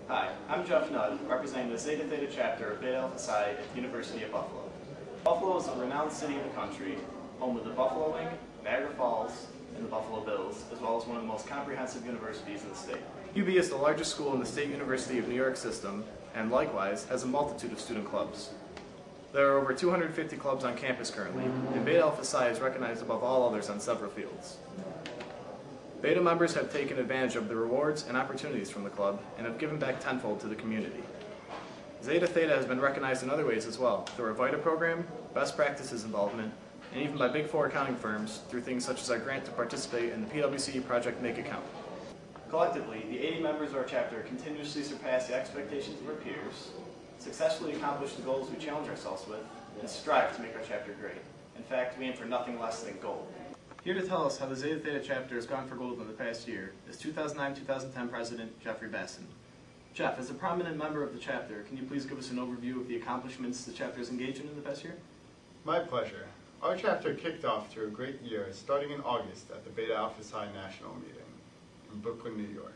Hi, I'm Jeff Nudd, representing the Zeta Theta chapter of Beta Alpha Psi at the University of Buffalo. Buffalo is a renowned city in the country, home of the Buffalo Wing, Niagara Falls, and the Buffalo Bills, as well as one of the most comprehensive universities in the state. UB is the largest school in the State University of New York system, and likewise has a multitude of student clubs. There are over 250 clubs on campus currently, and Beta Alpha Psi is recognized above all others on several fields. Beta members have taken advantage of the rewards and opportunities from the club and have given back tenfold to the community. Zeta Theta has been recognized in other ways as well, through our VITA program, best practices involvement, and even by Big Four accounting firms through things such as our grant to participate in the PwC Project Make It Count. Collectively, the 80 members of our chapter continuously surpass the expectations of our peers, successfully accomplish the goals we challenge ourselves with, and strive to make our chapter great. In fact, we aim for nothing less than gold. Here to tell us how the Zeta Theta chapter has gone for gold in the past year is 2009-2010 President Jeffrey Basson. Jeff, as a prominent member of the chapter, can you please give us an overview of the accomplishments the chapter has engaged in the past year? My pleasure. Our chapter kicked off to a great year starting in August at the Beta Alpha Psi National Meeting in Brooklyn, New York,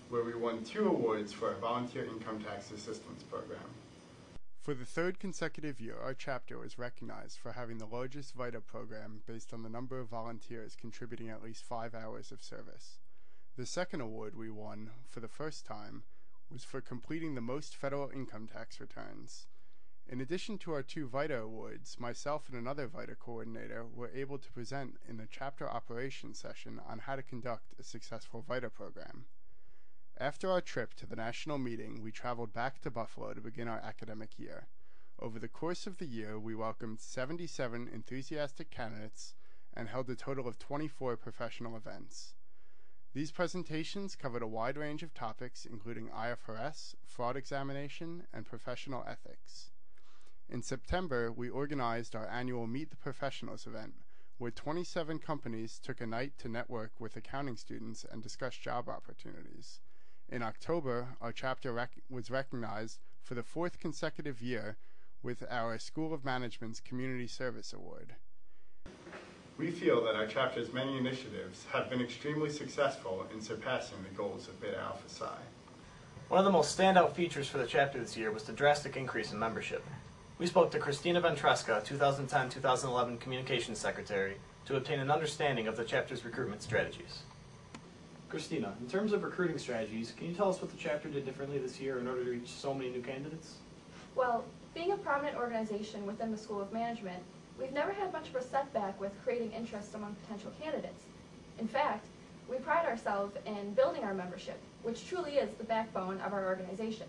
where we won 2 awards for our Volunteer Income Tax Assistance Program. For the 3rd consecutive year, our chapter was recognized for having the largest VITA program based on the number of volunteers contributing at least 5 hours of service. The 2nd award we won, for the first time, was for completing the most federal income tax returns. In addition to our 2 VITA awards, myself and another VITA coordinator were able to present in the chapter operations session on how to conduct a successful VITA program. After our trip to the national meeting, we traveled back to Buffalo to begin our academic year. Over the course of the year, we welcomed 77 enthusiastic candidates and held a total of 24 professional events. These presentations covered a wide range of topics, including IFRS, fraud examination, and professional ethics. In September, we organized our annual Meet the Professionals event, where 27 companies took a night to network with accounting students and discuss job opportunities. In October, our chapter was recognized for the 4th consecutive year with our School of Management's Community Service Award. We feel that our chapter's many initiatives have been extremely successful in surpassing the goals of Beta Alpha Psi. One of the most standout features for the chapter this year was the drastic increase in membership. We spoke to Christina Ventresca, 2010-2011 Communications Secretary, to obtain an understanding of the chapter's recruitment strategies. Christina, in terms of recruiting strategies, can you tell us what the chapter did differently this year in order to reach so many new candidates? Well, being a prominent organization within the School of Management, we've never had much of a setback with creating interest among potential candidates. In fact, we pride ourselves in building our membership, which truly is the backbone of our organization.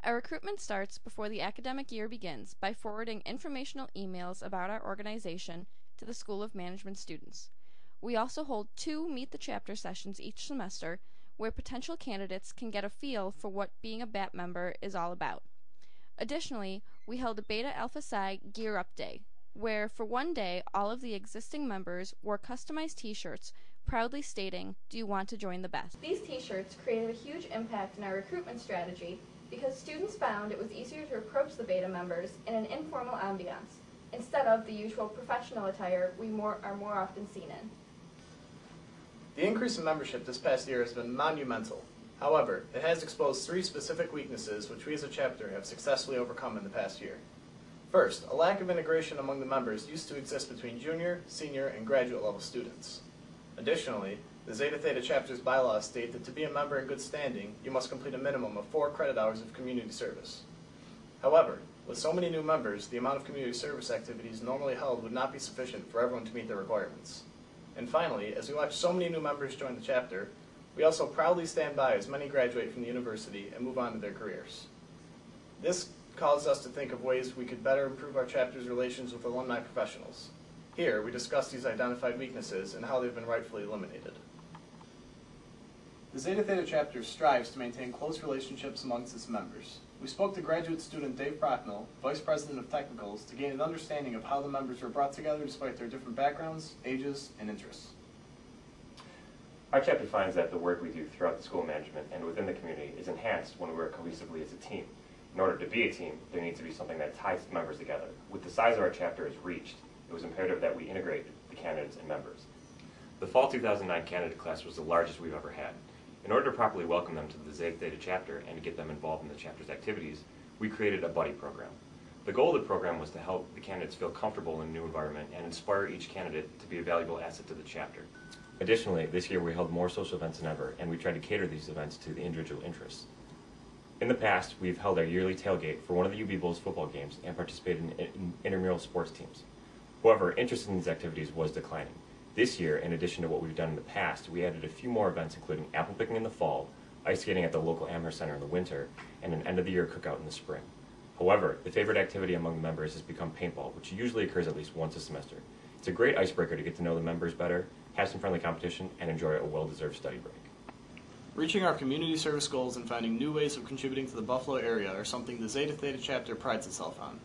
Our recruitment starts before the academic year begins by forwarding informational emails about our organization to the School of Management students. We also hold 2 Meet the Chapter sessions each semester where potential candidates can get a feel for what being a BAT member is all about. Additionally, we held a Beta Alpha Psi Gear Up Day, where for one day all of the existing members wore customized t-shirts proudly stating, "Do you want to join the best?" These t-shirts created a huge impact in our recruitment strategy because students found it was easier to approach the Beta members in an informal ambiance, instead of the usual professional attire we are more often seen in. The increase in membership this past year has been monumental. However, it has exposed 3 specific weaknesses which we as a chapter have successfully overcome in the past year. First, a lack of integration among the members used to exist between junior, senior, and graduate level students. Additionally, the Zeta Theta chapter's bylaws state that to be a member in good standing, you must complete a minimum of 4 credit hours of community service. However, with so many new members, the amount of community service activities normally held would not be sufficient for everyone to meet their requirements. And finally, as we watch so many new members join the chapter, we also proudly stand by as many graduate from the university and move on to their careers. This caused us to think of ways we could better improve our chapter's relations with alumni professionals. Here, we discuss these identified weaknesses and how they've been rightfully eliminated. The Zeta Theta chapter strives to maintain close relationships amongst its members. We spoke to graduate student Dave Procknell, Vice President of Technicals, to gain an understanding of how the members were brought together despite their different backgrounds, ages, and interests. Our chapter finds that the work we do throughout the school management and within the community is enhanced when we work cohesively as a team. In order to be a team, there needs to be something that ties members together. With the size of our chapter is reached, it was imperative that we integrate the candidates and members. The fall 2009 candidate class was the largest we've ever had. In order to properly welcome them to the Zeta Theta chapter and to get them involved in the chapter's activities, we created a buddy program. The goal of the program was to help the candidates feel comfortable in a new environment and inspire each candidate to be a valuable asset to the chapter. Additionally, this year we held more social events than ever, and we tried to cater these events to the individual interests. In the past, we've held our yearly tailgate for one of the UB Bulls football games and participated in intramural sports teams. However, interest in these activities was declining. This year, in addition to what we've done in the past, we added a few more events including apple picking in the fall, ice skating at the local Amherst Center in the winter, and an end-of-the-year cookout in the spring. However, the favorite activity among the members has become paintball, which usually occurs at least once a semester. It's a great icebreaker to get to know the members better, have some friendly competition, and enjoy a well-deserved study break. Reaching our community service goals and finding new ways of contributing to the Buffalo area are something the Zeta Theta chapter prides itself on.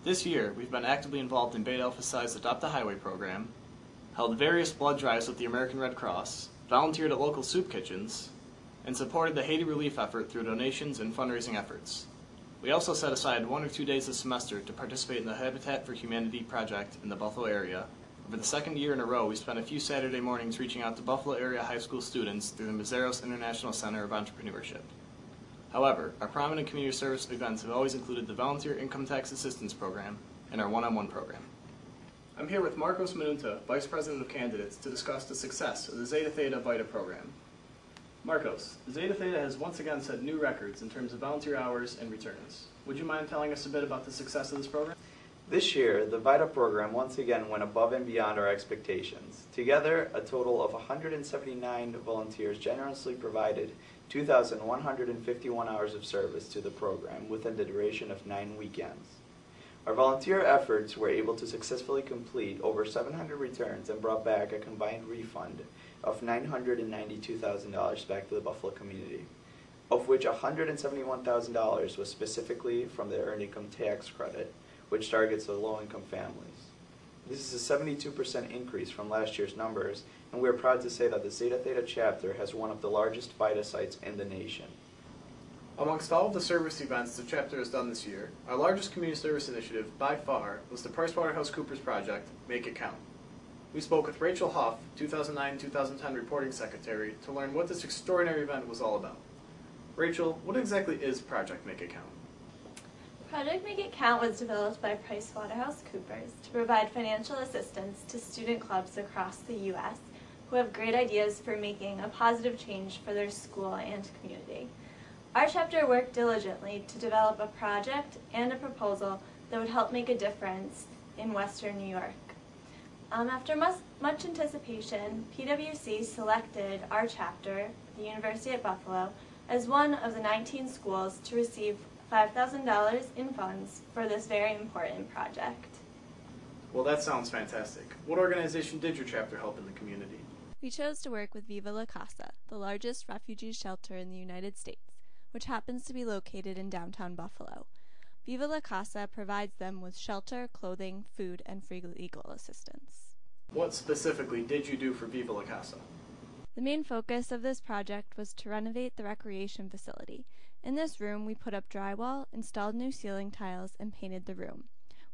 This year, we've been actively involved in Beta Alpha Psi's Adopt a Highway program, held various blood drives with the American Red Cross, volunteered at local soup kitchens, and supported the Haiti relief effort through donations and fundraising efforts. We also set aside 1 or 2 days this semester to participate in the Habitat for Humanity project in the Buffalo area. For the second year in a row, we spent a few Saturday mornings reaching out to Buffalo area high school students through the Mazeros International Center of Entrepreneurship. However, our prominent community service events have always included the Volunteer Income Tax Assistance Program and our one-on-one program. I'm here with Marcos Manunta, Vice President of Candidates, to discuss the success of the Zeta Theta VITA program. Marcos, Zeta Theta has once again set new records in terms of volunteer hours and returns. Would you mind telling us a bit about the success of this program? This year, the VITA program once again went above and beyond our expectations. Together, a total of 179 volunteers generously provided 2,151 hours of service to the program within the duration of 9 weekends. Our volunteer efforts were able to successfully complete over 700 returns and brought back a combined refund of $992,000 back to the Buffalo community, of which $171,000 was specifically from the Earned Income Tax Credit, which targets the low-income families. This is a 72% increase from last year's numbers, and we are proud to say that the Zeta Theta chapter has one of the largest VITA sites in the nation. Amongst all of the service events the chapter has done this year, our largest community service initiative, by far, was the PricewaterhouseCoopers project, Make It Count. We spoke with Rachel Huff, 2009-2010 reporting secretary, to learn what this extraordinary event was all about. Rachel, what exactly is Project Make It Count? Project Make It Count was developed by PricewaterhouseCoopers to provide financial assistance to student clubs across the U.S. who have great ideas for making a positive change for their school and community. Our chapter worked diligently to develop a project and a proposal that would help make a difference in Western New York. After much anticipation, PwC selected our chapter, the University at Buffalo, as one of the 19 schools to receive $5,000 in funds for this very important project. Well, that sounds fantastic. What organization did your chapter help in the community? We chose to work with Viva La Casa, the largest refugee shelter in the United States, which happens to be located in downtown Buffalo. Viva La Casa provides them with shelter, clothing, food, and free legal assistance. What specifically did you do for Viva La Casa? The main focus of this project was to renovate the recreation facility. In this room, we put up drywall, installed new ceiling tiles, and painted the room.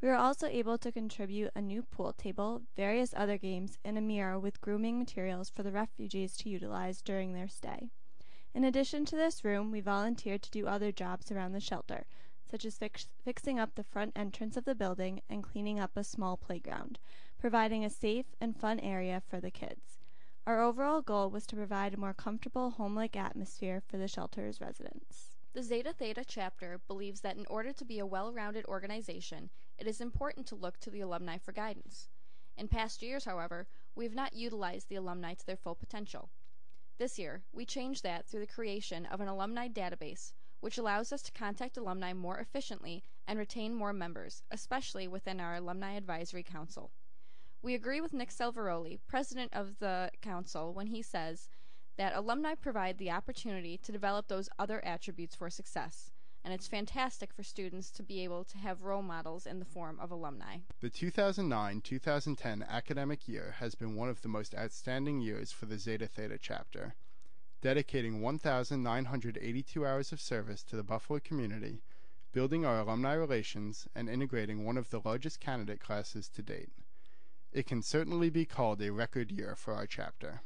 We were also able to contribute a new pool table, various other games, and a mirror with grooming materials for the refugees to utilize during their stay. In addition to this room, we volunteered to do other jobs around the shelter, such as fixing up the front entrance of the building and cleaning up a small playground, providing a safe and fun area for the kids. Our overall goal was to provide a more comfortable, home-like atmosphere for the shelter's residents. The Zeta Theta chapter believes that in order to be a well-rounded organization, it is important to look to the alumni for guidance. In past years, however, we have not utilized the alumni to their full potential. This year, we changed that through the creation of an alumni database, which allows us to contact alumni more efficiently and retain more members, especially within our Alumni Advisory Council. We agree with Nick Salvaroli, president of the council, when he says that alumni provide the opportunity to develop those other attributes for success, and it's fantastic for students to be able to have role models in the form of alumni. The 2009-2010 academic year has been one of the most outstanding years for the Zeta Theta chapter, dedicating 1,982 hours of service to the Buffalo community, building our alumni relations, and integrating one of the largest candidate classes to date. It can certainly be called a record year for our chapter.